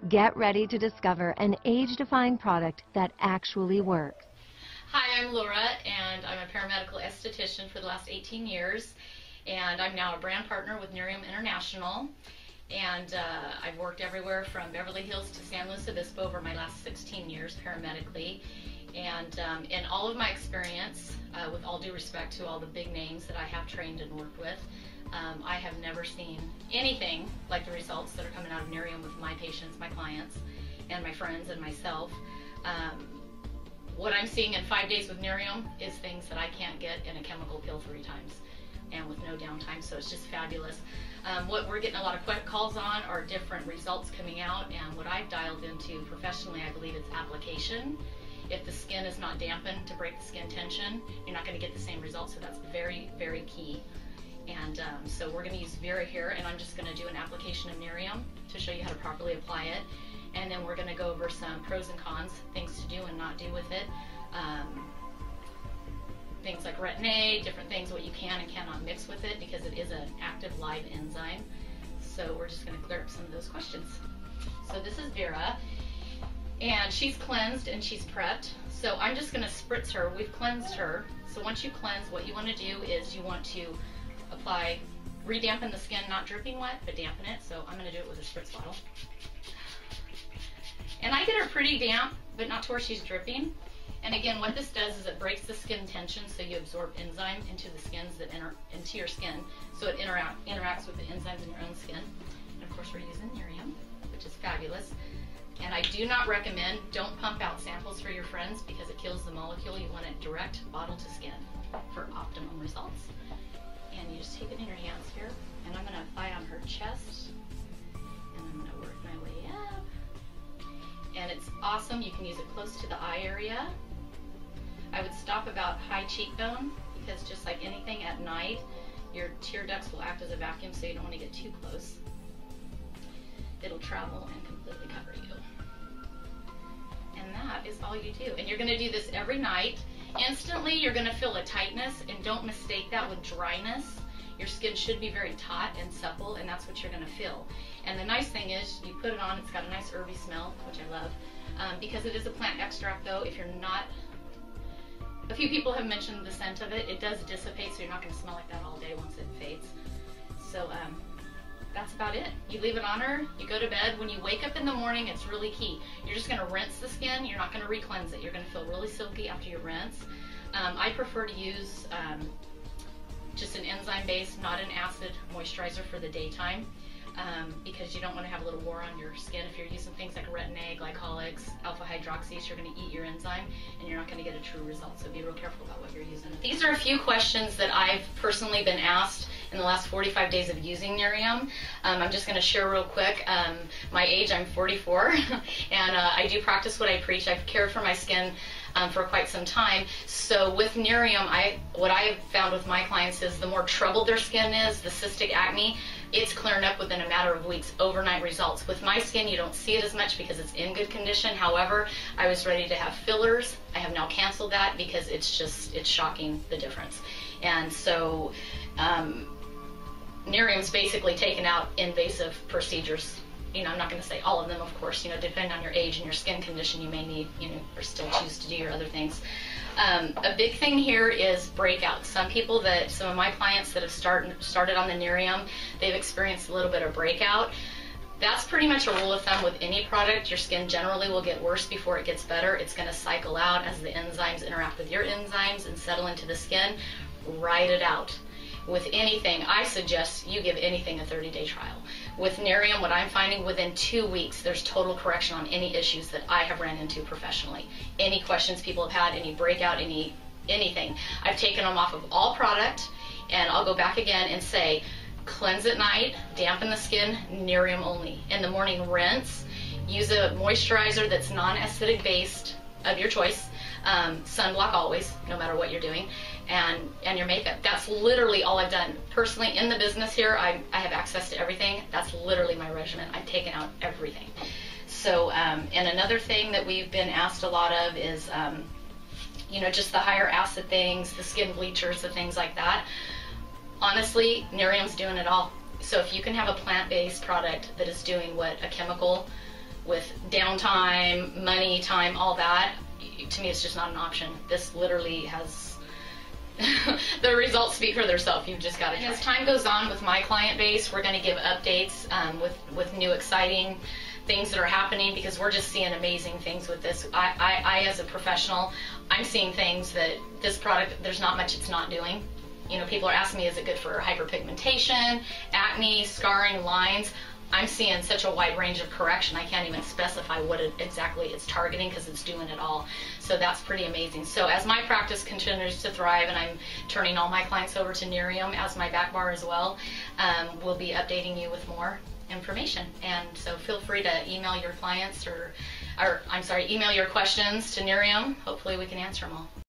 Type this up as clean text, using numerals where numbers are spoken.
Get ready to discover an age-defying product that actually works. Hi, I'm Laura, and I'm a paramedical esthetician for the last 18 years, and I'm now a brand partner with Nerium International, and I've worked everywhere from Beverly Hills to San Luis Obispo over my last 16 years paramedically, and in all of my experience, with all due respect to all the big names that I have trained and worked with, I have never seen anything like the results that are coming out of Nerium with my patients, my clients, and my friends and myself. What I'm seeing in 5 days with Nerium is things that I can't get in a chemical pill 3 times and with no downtime, so it's just fabulous. What we're getting a lot of quick calls on are different results coming out, and what I've dialed into professionally, I believe it's application. If the skin is not dampened to break the skin tension, you're not going to get the same results, so that's very, very key. And so we're going to use Vera here, and I'm just going to do an application of Nerium to show you how to properly apply it. And then we're going to go over some pros and cons, things to do and not do with it. Things like retin A, different things, what you can and cannot mix with it, because it is an active live enzyme. So we're just going to clear up some of those questions. So this is Vera, and she's cleansed and she's prepped. So I'm just going to spritz her. We've cleansed her. So once you cleanse, what you want to do is you want to apply, re-dampen the skin, not dripping wet, but dampen it. So I'm going to do it with a spritz bottle. And I get her pretty damp, but not to where she's dripping. And again, what this does is it breaks the skin tension, so you absorb enzyme into the skins that into your skin, so it interacts with the enzymes in your own skin. And of course, we're using Nerium, which is fabulous. And I do not recommend, don't pump out samples for your friends because it kills the molecule. You want it direct bottle to skin for optimum results. And you just take it in your hands here, and I'm going to apply it on her chest, and I'm going to work my way up. And it's awesome. You can use it close to the eye area. I would stop about high cheekbone, because just like anything at night, your tear ducts will act as a vacuum, so you don't want to get too close. It'll travel and completely cover you. And that is all you do. And you're going to do this every night. Instantly, you're going to feel a tightness, and don't mistake that with dryness. Your skin should be very taut and supple, and that's what you're going to feel. And the nice thing is, you put it on, it's got a nice herby smell, which I love. Because it is a plant extract, though, if you're not, a few people have mentioned the scent of it. It does dissipate, so you're not going to smell like that all day once it fades. So that's about it. You leave it on her, you go to bed. When you wake up in the morning, it's really key. You're just going to rinse the skin. You're not going to re-cleanse it. You're going to feel really silky after you rinse. I prefer to use just an enzyme-based, not an acid moisturizer for the daytime, because you don't want to have a little war on your skin. If you're using things like retin A, glycolics, alpha hydroxys, you're going to eat your enzyme, and you're not going to get a true result, so be real careful about what you're using. These are a few questions that I've personally been asked in the last 45 days of using Nerium. I'm just going to share real quick. My age, I'm 44, and I do practice what I preach. I've cared for my skin for quite some time. So with Nerium, what I have found with my clients is the more troubled their skin is, the cystic acne, it's clearing up within a matter of weeks, overnight results. With my skin, you don't see it as much because it's in good condition. However, I was ready to have fillers. I have now canceled that because it's shocking, the difference. And so Nerium's basically taken out invasive procedures. You know, I'm not going to say all of them, of course, you know, depending on your age and your skin condition, you may need, you know, or still choose to do your other things. A big thing here is breakout. Some of my clients that have started on the Nerium, they've experienced a little bit of breakout. That's pretty much a rule of thumb with any product. Your skin generally will get worse before it gets better. It's going to cycle out as the enzymes interact with your enzymes and settle into the skin. Ride it out. With anything, I suggest you give anything a 30-day trial. With Nerium, what I'm finding, within 2 weeks, there's total correction on any issues that I have ran into professionally. Any questions people have had, any breakout, anything. I've taken them off of all product, and I'll go back again and say, cleanse at night, dampen the skin, Nerium only. In the morning, rinse. Use a moisturizer that's non-acidic based of your choice. Sunblock always, no matter what you're doing, and your makeup. That's literally all I've done. Personally, in the business here, I have access to everything. That's literally my regimen. I've taken out everything. So, and another thing that we've been asked a lot of is, you know, just the higher acid things, the skin bleachers, the things like that. Honestly, Nerium's doing it all. So if you can have a plant-based product that is doing what a chemical with downtime, money, time, all that, to me it's just not an option. This literally has the results speak for themselves. You've just got to. As time goes on with my client base, we're going to give updates with new exciting things that are happening, because we're just seeing amazing things with this. I as a professional, I'm seeing things that this product, there's not much it's not doing. You know, people are asking me, is it good for hyperpigmentation, acne, scarring, lines? I'm seeing such a wide range of correction, I can't even specify what exactly it's targeting, because it's doing it all. So that's pretty amazing. So as my practice continues to thrive, and I'm turning all my clients over to Nerium as my back bar as well, we'll be updating you with more information. And so feel free to email your clients, or email your questions to Nerium. Hopefully we can answer them all.